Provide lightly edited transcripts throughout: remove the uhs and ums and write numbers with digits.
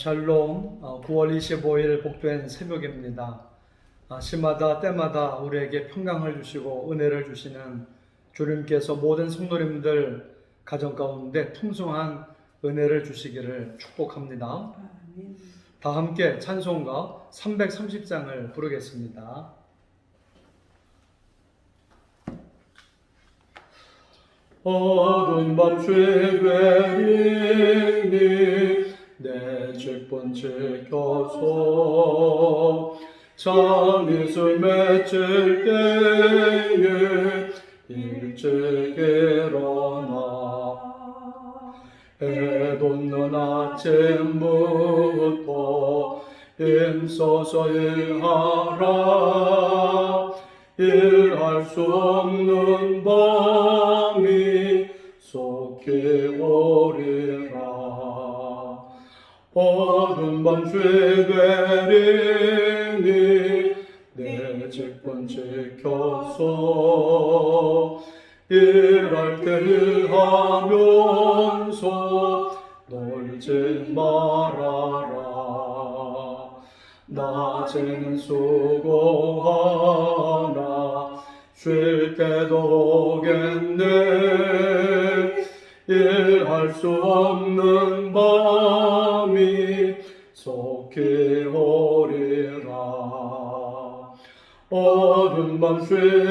샬롬. 9월 25일 복된 새벽입니다. 시마다 때마다 우리에게 평강을 주시고 은혜를 주시는 주님께서 모든 성도님들 가정 가운데 풍성한 은혜를 주시기를 축복합니다. 아멘. 다 함께 찬송가 330장을 부르겠습니다. 어두운 밤 쇠되리니 내 책본 지켜서 잠이슬 맺힐 때에 일찍 일어나 해 돋는 아침부터 힘써서 일하라. 일할 수 없는 밤이 속히 오리라. 어두운 밤 쇠되리니 내 직분 지켜서 일할 때 일하면서 놀지 말아라. 낮에는 수고하나 쉴 때도 오겠네. 일할 수 없는 밤이 속히 오리라. 어두운 밤 쇠되리니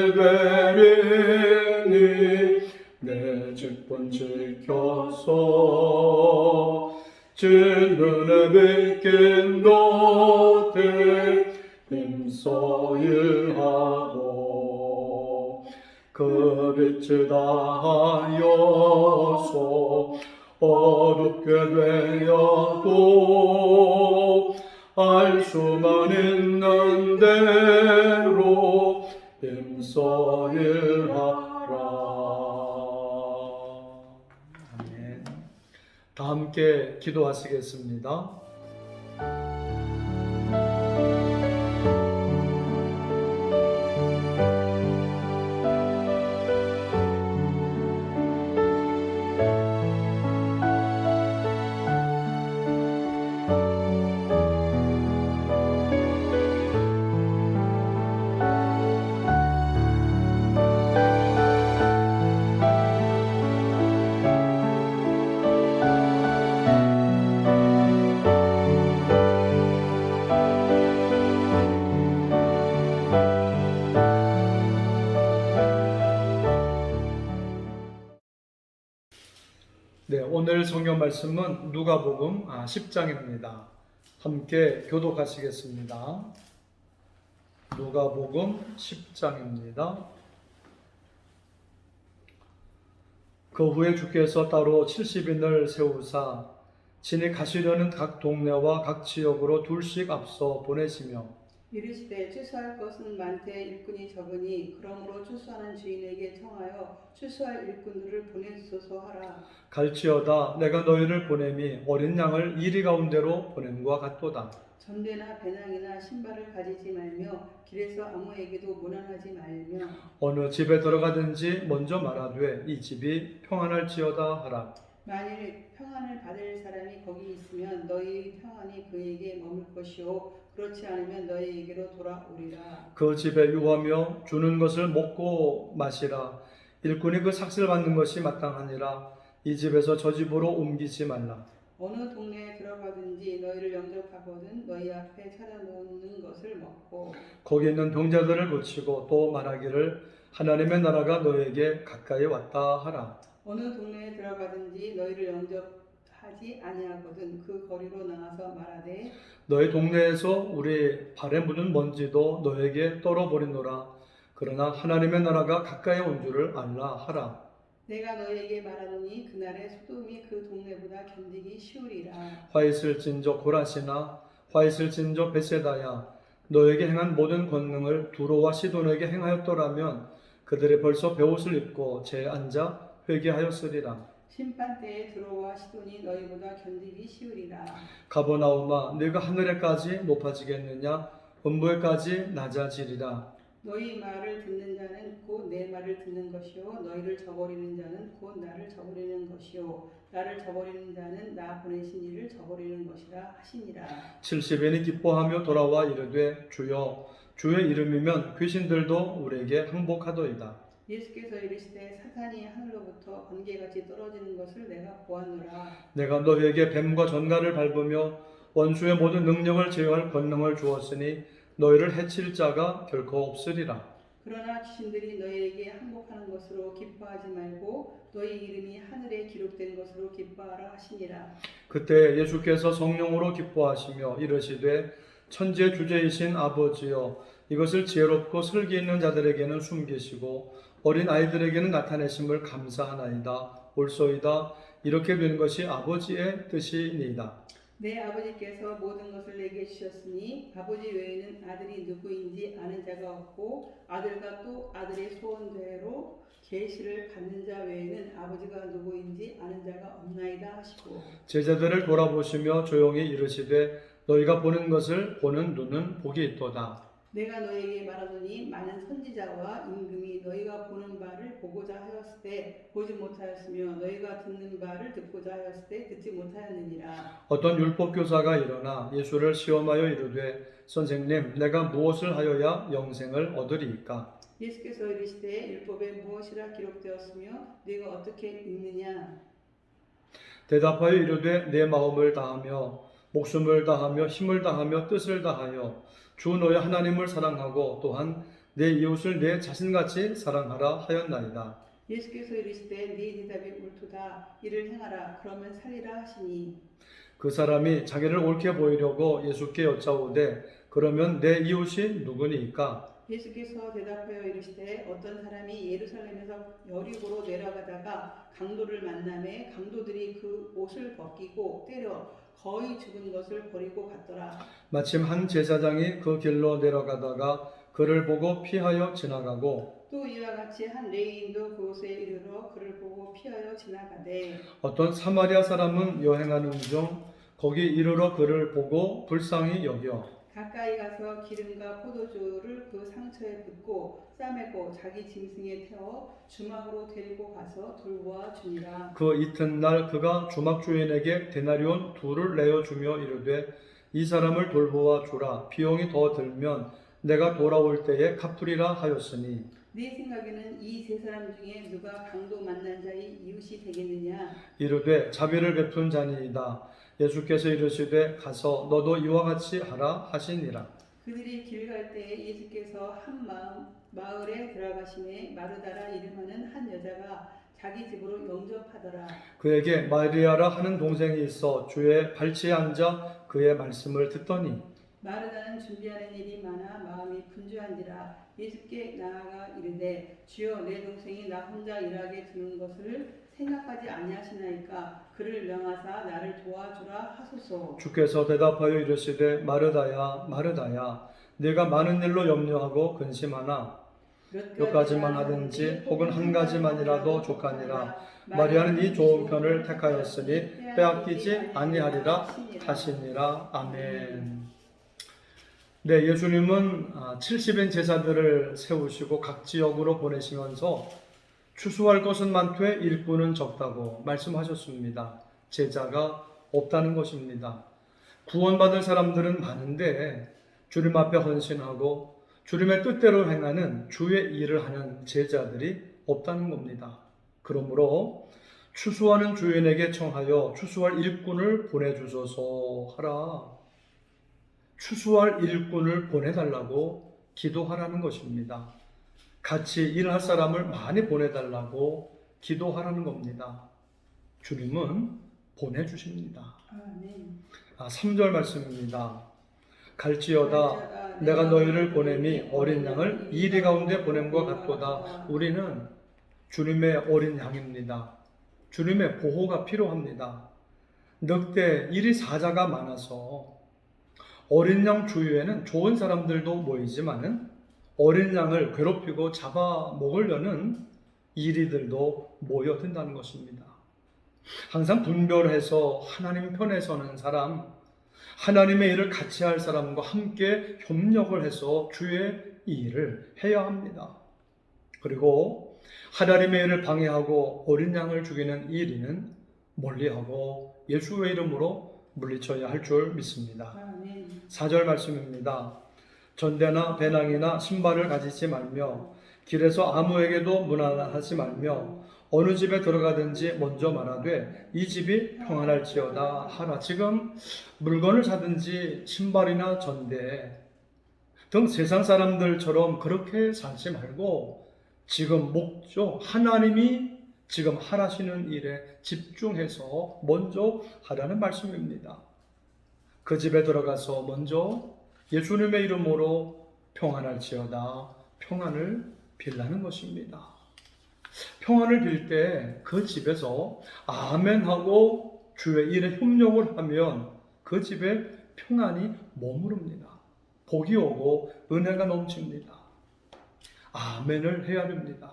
내 직분 지켜서 진눈에 비낀 곁에 힘써 일하고 그 빛을 다하여서 어둡게 되어도 알 수만 있는 대로 힘써 일하라. 아멘. 다 함께 기도하시겠습니다. 네, 오늘 성경 말씀은 누가복음 10장입니다. 함께 교독하시겠습니다. 누가복음 10장입니다. 그 후에 주께서 따로 70인을 세우사 진히 가시려는 각 동네와 각 지역으로 둘씩 앞서 보내시며 이르시되 추수할 것은 많되 일꾼이 적으니 그러므로 추수하는 주인에게 청하여 추수할 일꾼들을 보내소서 하라. 갈지어다 내가 너희를 보냄이 어린 양을 이리 가운데로 보냄과 같도다. 전대나 배낭이나 신발을 가지지 말며 길에서 아무에게도 문안하지 말며 어느 집에 들어가든지 먼저 말하되 이 집이 평안할지어다 하라. 만일 평안을 받을 사람이 거기 있으면 너희 평안이 그에게 머물 것이요 그렇지 않으면 너희에게로 돌아오리라. 그 집에 유하며 주는 것을 먹고 마시라. 일꾼이 그 삭슬 받는 것이 마땅하니라. 이 집에서 저 집으로 옮기지 말라. 어느 동네에 들어가든지 너희를 영접하거든 너희 앞에 차려놓는 것을 먹고 거기 있는 병자들을 고치고 또 말하기를 하나님의 나라가 너에게 가까이 왔다 하라. 어느 동네에 들어가든지 너희를 영접하지 아니하거든 그 거리로 나가서 말하되 너희 동네에서 우리 발에 묻은 먼지도 너에게 떨어버리노라. 그러나 하나님의 나라가 가까이 온 줄을 알라 하라. 내가 너희에게 말하노니 그날에 소돔이 그 동네보다 견디기 쉬우리라. 화 있을진저 고라시나 화 있을진저 베세다야 너에게 행한 모든 권능을 두로와 시돈에게 행하였더라면 그들이 벌써 베옷을 입고 제 앉아 회개하였으리라. 심판 때에 드로와 시돈이 너희보다 견디기 쉬우리라. 가버나움아 네가 하늘에까지 높아지겠느냐 음부에까지 낮아지리라. 너희 말을 듣는 자는 곧 내 말을 듣는 것이요 너희를 저버리는 자는 곧 나를 저버리는 것이요 나를 저버리는 자는 나 보내신 이를 저버리는 것이라 하시니라. 70인이 기뻐하며 돌아와 이르되 주여 주의 이름이면 귀신들도 우리에게 항복하도이다. 예수께서 이르시되 사탄이 하늘로부터 번개같이 떨어지는 것을 내가 보았노라. 내가 너희에게 뱀과 전갈을 밟으며 원수의 모든 능력을 제어할 권능을 주었으니 너희를 해칠 자가 결코 없으리라. 그러나 귀신들이 너희에게 항복하는 것으로 기뻐하지 말고 너희 이름이 하늘에 기록된 것으로 기뻐하라 하시니라. 그때 예수께서 성령으로 기뻐하시며 이르시되 천지의 주제이신 아버지여 이것을 지혜롭고 슬기 있는 자들에게는 숨기시고 어린 아이들에게는 나타내심을 감사하나이다. 옳소이다. 이렇게 된 것이 아버지의 뜻이니이다. 내 아버지께서 모든 것을 내게 주셨으니 아버지 외에는 아들이 누구인지 아는 자가 없고 아들과 또 아들의 소원대로 계시를 받는 자 외에는 아버지가 누구인지 아는 자가 없나이다 하시고 제자들을 돌아보시며 조용히 이르시되 너희가 보는 것을 보는 눈은 복이 있도다. 내가 너희에게 말하노니 많은 선지자와 임금이 너희가 보는 바를 보고자 하였을 때 보지 못하였으며 너희가 듣는 바를 듣고자 하였을 때 듣지 못하였느니라. 어떤 율법교사가 일어나 예수를 시험하여 이르되 선생님 내가 무엇을 하여야 영생을 얻으리이까? 예수께서 이르시되 율법에 무엇이라 기록되었으며 네가 어떻게 읽느냐. 대답하여 이르되 내 마음을 다하며 목숨을 다하며 힘을 다하며 뜻을 다하여 주 너의 하나님을 사랑하고 또한 내 이웃을 내 자신같이 사랑하라 하였나이다. 예수께서 이르시되 네 대답이 옳도다. 이를 행하라. 그러면 살리라 하시니 그 사람이 자기를 옳게 보이려고 예수께 여짜오되 그러면 내 이웃이 누구니이까? 예수께서 대답하여 이르시되 어떤 사람이 예루살렘에서 여리고로 내려가다가 강도를 만나매 강도들이 그 옷을 벗기고 때려 거의 죽은 것을 버리고 갔더라. 마침 한 제사장이 그 길로 내려가다가 그를 보고 피하여 지나가고 또 이와 같이 한 레위인도 그곳에 이르러 그를 보고 피하여 지나가되 어떤 사마리아 사람은 여행하는 중 거기 이르러 그를 보고 불쌍히 여겨 가까이 가서 기름과 포도주를 그 상처에 붓고 싸매고 자기 짐승에 태워 주막으로 데리고 가서 돌보아 주니라. 그 이튿날 그가 주막 주인에게 데나리온 2를 내어주며 이르되 이 사람을 돌보아 주라. 비용이 더 들면 내가 돌아올 때에 갚으리라 하였으니 네 생각에는 이 세 사람 중에 누가 강도 만난 자의 이웃이 되겠느냐? 이르되 자비를 베푼 자니이다. 예수께서 이르시되 가서 너도 이와 같이 하라 하시니라. 그들이 길 갈 때에 예수께서 한 마을에 들어가시매 마르다라 이름하는 한 여자가 자기 집으로 영접하더라. 그에게 마리아라 하는 동생이 있어 주의 발치에 앉아 그의 말씀을 듣더니 마르다는 준비하는 일이 많아 마음이 분주한지라. 예수께 나아가 이르되 주여 내 동생이 나 혼자 일하게 두는 것을 생각하지 아니하시나이까. 그를 명하사 나를 도와주라 하소서. 주께서 대답하여 이르시되 마르다야 마르다야 네가 많은 일로 염려하고 근심하나 몇 가지만 하든지 혹은 한 가지만이라도 족하니라. 마리아는 이 좋은 편을 택하였으니 빼앗기지 아니하리라 하시니라. 아멘. 네, 예수님은 70인 제사들을 세우시고 각 지역으로 보내시면서 추수할 것은 많되 일꾼은 적다고 말씀하셨습니다. 제자가 없다는 것입니다. 구원받을 사람들은 많은데 주님 앞에 헌신하고 주님의 뜻대로 행하는 주의 일을 하는 제자들이 없다는 겁니다. 그러므로 추수하는 주인에게 청하여 추수할 일꾼을 보내주소서 하라. 추수할 일꾼을 보내달라고 기도하라는 것입니다. 같이 일할 사람을 많이 보내달라고 기도하라는 겁니다. 주님은 보내주십니다. 아멘. 3절 말씀입니다. 갈지어다 내가 너희를 보냄이 어린 양을 이리 가운데 보냄과 같도다. 우리는 주님의 어린 양입니다. 주님의 보호가 필요합니다. 늑대 이리 사자가 많아서 어린 양 주위에는 좋은 사람들도 모이지만은 어린 양을 괴롭히고 잡아먹으려는 이리들도 모여든다는 것입니다. 항상 분별해서 하나님 편에 서는 사람, 하나님의 일을 같이 할 사람과 함께 협력을 해서 주의 이 일을 해야 합니다. 그리고 하나님의 일을 방해하고 어린 양을 죽이는 이 일은 멀리하고 예수의 이름으로 물리쳐야 할 줄 믿습니다. 아멘. 4절 말씀입니다. 전대나 배낭이나 신발을 가지지 말며 길에서 아무에게도 문안하지 말며 어느 집에 들어가든지 먼저 말하되 이 집이 평안할지어다 하라. 지금 물건을 사든지 신발이나 전대 등 세상 사람들처럼 그렇게 살지 말고 지금 목적 하나님이 지금 하라시는 일에 집중해서 먼저 하라는 말씀입니다. 그 집에 들어가서 먼저 예수님의 이름으로 평안할지어다 평안을 빌라는 것입니다. 평안을 빌 때 그 집에서 아멘하고 주의 일에 협력을 하면 그 집에 평안이 머무릅니다. 복이 오고 은혜가 넘칩니다. 아멘을 해야 됩니다.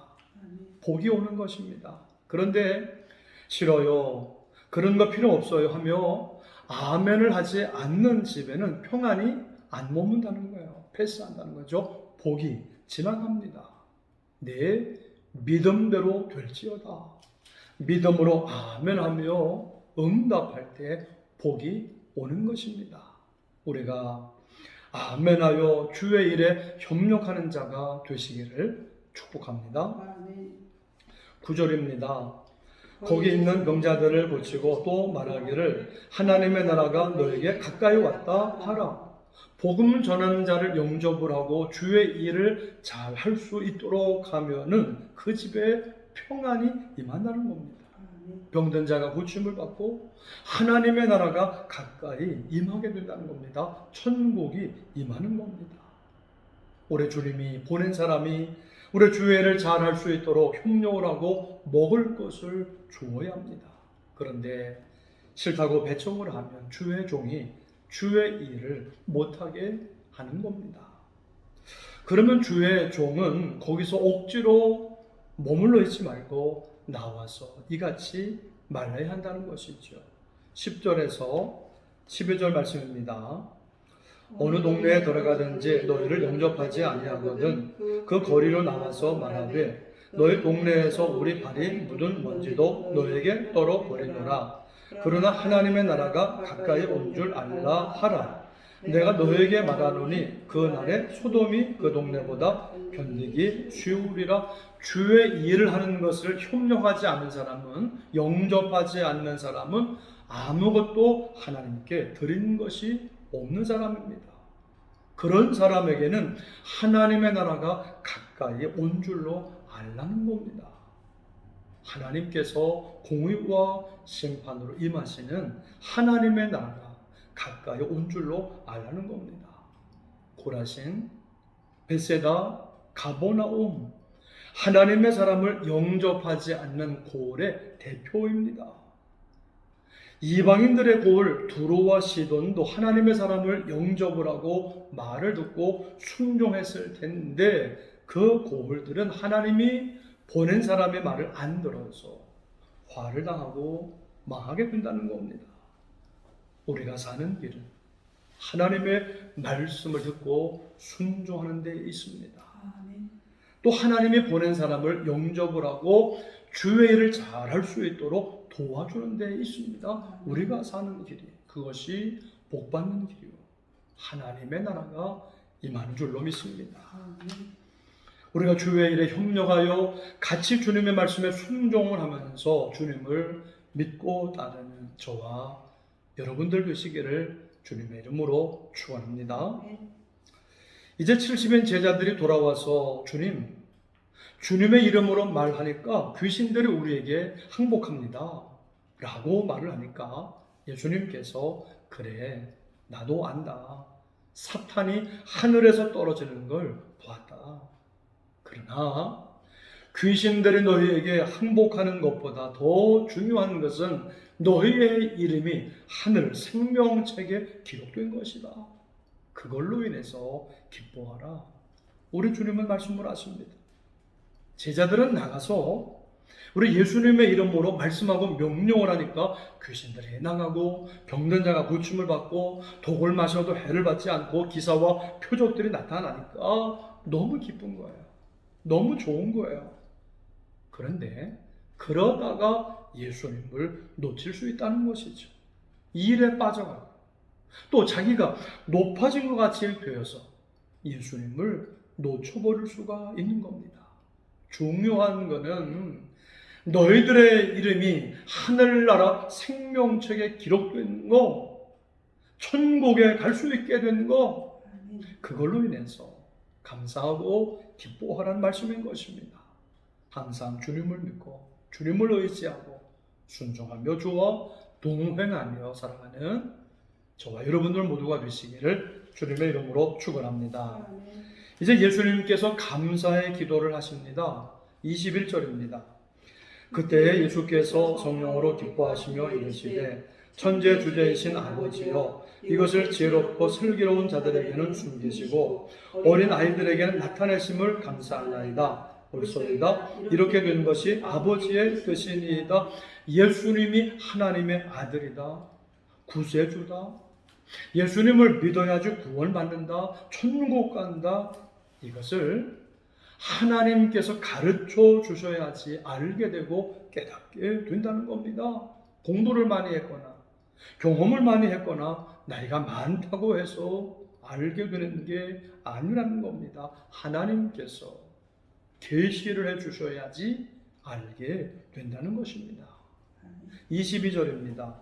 복이 오는 것입니다. 그런데 싫어요. 그런 거 필요 없어요 하며 아멘을 하지 않는 집에는 평안이 안 머문다는 거예요. 패스한다는 거죠. 복이 지나갑니다. 내 믿음대로 될지어다. 믿음으로 아멘하며 응답할 때 복이 오는 것입니다. 우리가 아멘하여 주의 일에 협력하는 자가 되시기를 축복합니다. 아멘. 9절입니다. 거기 있는 병자들을 고치고 또 말하기를 하나님의 나라가 너에게 가까이 왔다 하라. 복음 전하는 자를 영접을 하고 주의 일을 잘 할 수 있도록 하면은 그 집에 평안이 임한다는 겁니다. 병든 자가 고침을 받고 하나님의 나라가 가까이 임하게 된다는 겁니다. 천국이 임하는 겁니다. 우리 주님이 보낸 사람이 우리 주의 일을 잘 할 수 있도록 협력을 하고 먹을 것을 주어야 합니다. 그런데 싫다고 배척을 하면 주의 종이 주의 일을 못하게 하는 겁니다. 그러면 주의 종은 거기서 억지로 머물러 있지 말고 나와서 이같이 말해야 한다는 것이죠. 10절에서 12절 말씀입니다. 어느 동네에 들어가든지 너희를 영접하지 아니하거든 그 거리로 나와서 말하되 너희 동네에서 우리 발이 묻은 먼지도 너에게 떨어버리노라. 그러나 하나님의 나라가 가까이 온 줄 알라 하라. 내가 너에게 말하노니 그 날에 소돔이 그 동네보다 견디기 쉬우리라. 주의 일을 하는 것을 협력하지 않는 사람은, 영접하지 않는 사람은 아무것도 하나님께 드린 것이 없는 사람입니다. 그런 사람에게는 하나님의 나라가 가까이 온 줄로 알라는 겁니다. 하나님께서 공의와 심판으로 임하시는 하나님의 나라가 가까이 온 줄로 알라는 겁니다. 고라신, 베세다, 가버나움, 하나님의 사람을 영접하지 않는 고을의 대표입니다. 이방인들의 고을 두로와 시돈도 하나님의 사람을 영접을 하고 말을 듣고 순종했을 텐데 그 고을들은 하나님이 보낸 사람의 말을 안 들어서 화를 당하고 망하게 된다는 겁니다. 우리가 사는 길은 하나님의 말씀을 듣고 순종하는 데 있습니다. 또 하나님이 보낸 사람을 영접을 하고 주의 일을 잘할 수 있도록 도와주는 데 있습니다. 우리가 사는 길이 그것이 복받는 길이요 하나님의 나라가 임하는 줄로 믿습니다. 우리가 주의 일에 협력하여 같이 주님의 말씀에 순종을 하면서 주님을 믿고 따르는 저와 여러분들 되시기를 주님의 이름으로 축원합니다. 이제 70인 제자들이 돌아와서 주님의 이름으로 말하니까 귀신들이 우리에게 항복합니다 라고 말을 하니까 예수님께서 그래 나도 안다. 사탄이 하늘에서 떨어지는 걸 보았다. 그러나 귀신들이 너희에게 항복하는 것보다 더 중요한 것은 너희의 이름이 하늘 생명책에 기록된 것이다. 그걸로 인해서 기뻐하라. 우리 주님은 말씀을 하십니다. 제자들은 나가서 우리 예수님의 이름으로 말씀하고 명령을 하니까 귀신들이 나가고 병든 자가 고침을 받고 독을 마셔도 해를 받지 않고 기사와 표적들이 나타나니까 너무 기쁜 거예요. 너무 좋은 거예요. 그런데 그러다가 예수님을 놓칠 수 있다는 것이죠. 이 일에 빠져가고 또 자기가 높아진 것 같이 되어서 예수님을 놓쳐버릴 수가 있는 겁니다. 중요한 것은 너희들의 이름이 하늘나라 생명책에 기록된 거, 천국에 갈 수 있게 된 거, 그걸로 인해서 감사하고 기뻐하라는 말씀인 것입니다. 항상 주님을 믿고 주님을 의지하고 순종하며 주와 동행하며 살아가는 저와 여러분들 모두가 되시기를 주님의 이름으로 축원합니다. 이제 예수님께서 감사의 기도를 하십니다. 21절입니다. 그때 예수께서 성령으로 기뻐하시며 이르시되 천재 주제이신 아버지여 이것을 지혜롭고 슬기로운 자들에게는 숨기시고 어린 아이들에게는 나타내심을 감사하나이다. 옳소이다. 이렇게 된 것이 아버지의 뜻이니이다. 예수님이 하나님의 아들이다. 구세주다. 예수님을 믿어야지 구원받는다. 천국 간다. 이것을 하나님께서 가르쳐 주셔야지 알게 되고 깨닫게 된다는 겁니다. 공부를 많이 했거나 경험을 많이 했거나 나이가 많다고 해서 알게 되는 게 아니라는 겁니다. 하나님께서 계시를 해 주셔야지 알게 된다는 것입니다. 22절입니다.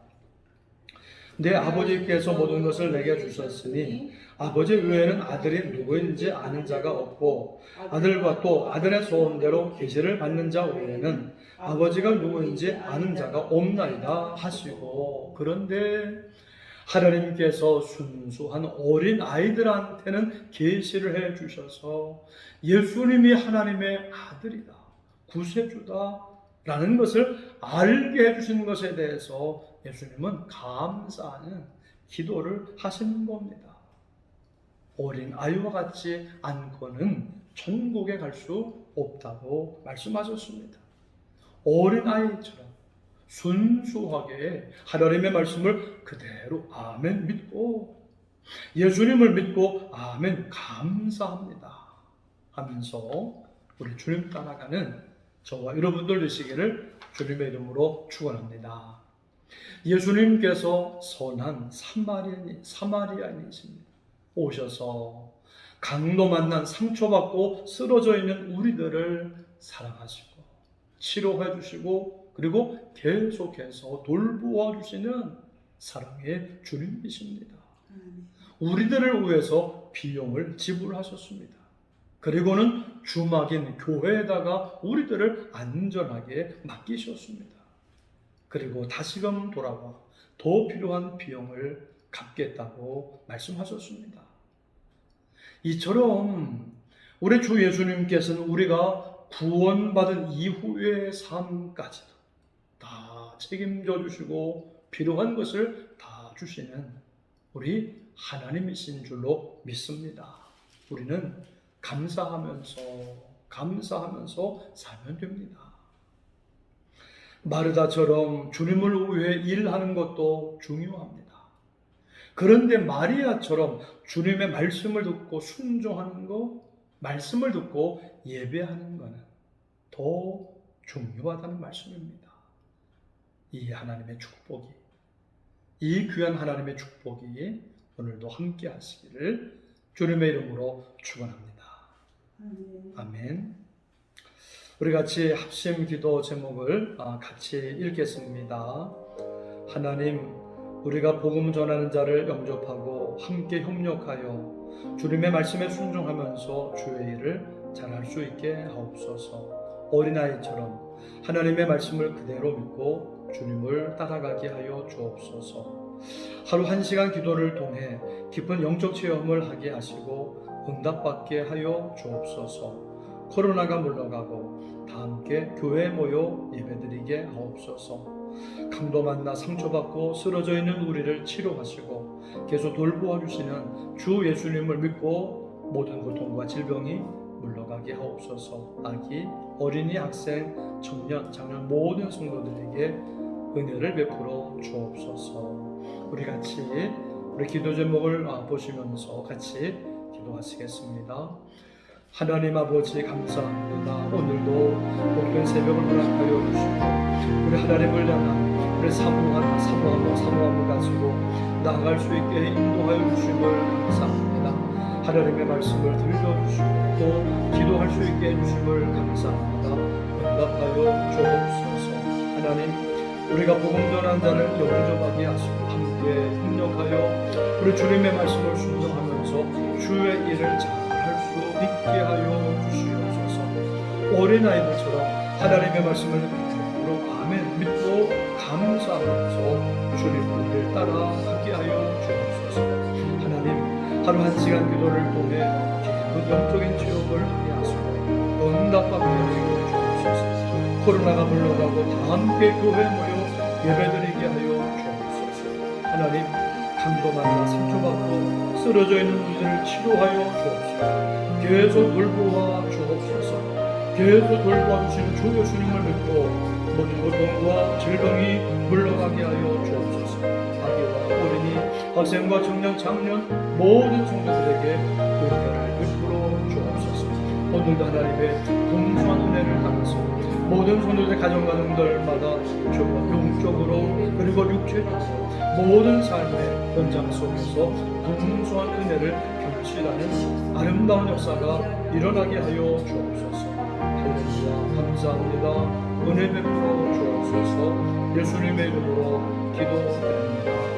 내 아버지께서 모든 것을 내게 주셨으니 아버지 외에는 아들이 누구인지 아는 자가 없고 아들과 또 아들의 소원대로 계시를 받는 자 외에는 아버지가 누구인지 아는 자가 없나이다 하시고, 그런데 하나님께서 순수한 어린 아이들한테는 계시를 해 주셔서 예수님이 하나님의 아들이다, 구세주다 라는 것을 알게 해주신 것에 대해서 예수님은 감사하는 기도를 하시는 겁니다. 어린 아이와 같지 않고는 천국에 갈 수 없다고 말씀하셨습니다. 어린 아이처럼 순수하게 하나님의 말씀을 그대로 아멘 믿고 예수님을 믿고 아멘 감사합니다 하면서 우리 주님 따라가는 저와 여러분들 되시기를 주님의 이름으로 축원합니다. 예수님께서 선한 사마리아인이십니다. 오셔서 강도 만난 상처받고 쓰러져 있는 우리들을 사랑하시고 치료해 주시고 그리고 계속해서 돌보아 주시는 사랑의 주님이십니다. 우리들을 위해서 비용을 지불하셨습니다. 그리고는 주막인 교회에다가 우리들을 안전하게 맡기셨습니다. 그리고 다시금 돌아와 더 필요한 비용을 갚겠다고 말씀하셨습니다. 이처럼 우리 주 예수님께서는 우리가 구원받은 이후의 삶까지도 다 책임져 주시고 필요한 것을 다 주시는 우리 하나님이신 줄로 믿습니다. 우리는 감사하면서 살면 됩니다. 마르다처럼 주님을 위해 일하는 것도 중요합니다. 그런데 마리아처럼 주님의 말씀을 듣고 순종하는 것, 말씀을 듣고 예배하는 것은 더 중요하다는 말씀입니다. 이 하나님의 축복이, 이 귀한 하나님의 축복이 오늘도 함께 하시기를 주님의 이름으로 축원합니다. 아멘. 우리 같이 합심 기도 제목을 같이 읽겠습니다. 하나님, 우리가 복음 전하는 자를 영접하고 함께 협력하여 주님의 말씀에 순종하면서 주의 일을 잘할 수 있게 하옵소서. 어린아이처럼 하나님의 말씀을 그대로 믿고 주님을 따라가게 하여 주옵소서. 하루 1시간 기도를 통해 깊은 영적 체험을 하게 하시고 응답받게 하여 주옵소서. 코로나가 물러가고 다 함께 교회에 모여 예배드리게 하옵소서. 강도 만나 상처받고 쓰러져 있는 우리를 치료하시고 계속 돌보아 주시는 주 예수님을 믿고 모든 고통과 질병이 물러가게 하옵소서. 아기, 어린이, 학생, 청년, 장년 모든 성도들에게 은혜를 베풀어 주옵소서. 우리 같이 우리 기도 제목을 보시면서 같이 기도하시겠습니다. 하나님 아버지 감사합니다. 오늘도 복된 새벽을 허락하여 주시고 우리 하나님을 향한 우리 사모함을 가지고 나아갈 수 있게 인도하여 주심을 감사합니다. 하나님의 말씀을 들려주시고 또 기도할 수 있게 해주심을 감사합니다. 응답하여 주옵소서. 하나님, 우리가 복음 전한 자를 영접하게 하시고 함께 협력하여 우리 주님의 말씀을 순종하면서 주의 일을 잘할 수 있게 하여 주시옵소서. 어린아이들처럼 하나님의 말씀을 믿고 아멘 믿고 감사하면서 주님의 일을 따라하게 하여 주옵소서. 하나님, 하루 한 시간 기도를 통해 깊은 영적인 체험을 하게 하시고 응답받게 하여 주옵소서. 코로나가 물러가고 다 함께 교회 모여 예배드리게 하여 주옵소서. 하나님, 강도만나 상처받고 쓰러져 있는 분들을 치료하여 주옵소서. 계속 돌보아 주옵소서. 계속 돌보아 주시는 주 예수님을 믿고 모든 고통과 질병이 물러가게 하여 주옵소서. 아기와 어린이, 학생과 청년, 장년 모든 성도들에게 은혜를 베풀어 주옵소서. 오늘도 하나님의 풍성한 은혜를 담아서 모든 성도들의 가정들마다 주가 영적으로 그리고 육체적으로 모든 삶의 현장 속에서 풍성한 은혜를 경치하는 아름다운 역사가 일어나게 하여 주옵소서. 할렐루야, 감사합니다. 은혜 베풀어 주옵소서. 예수님의 이름으로 기도드립니다.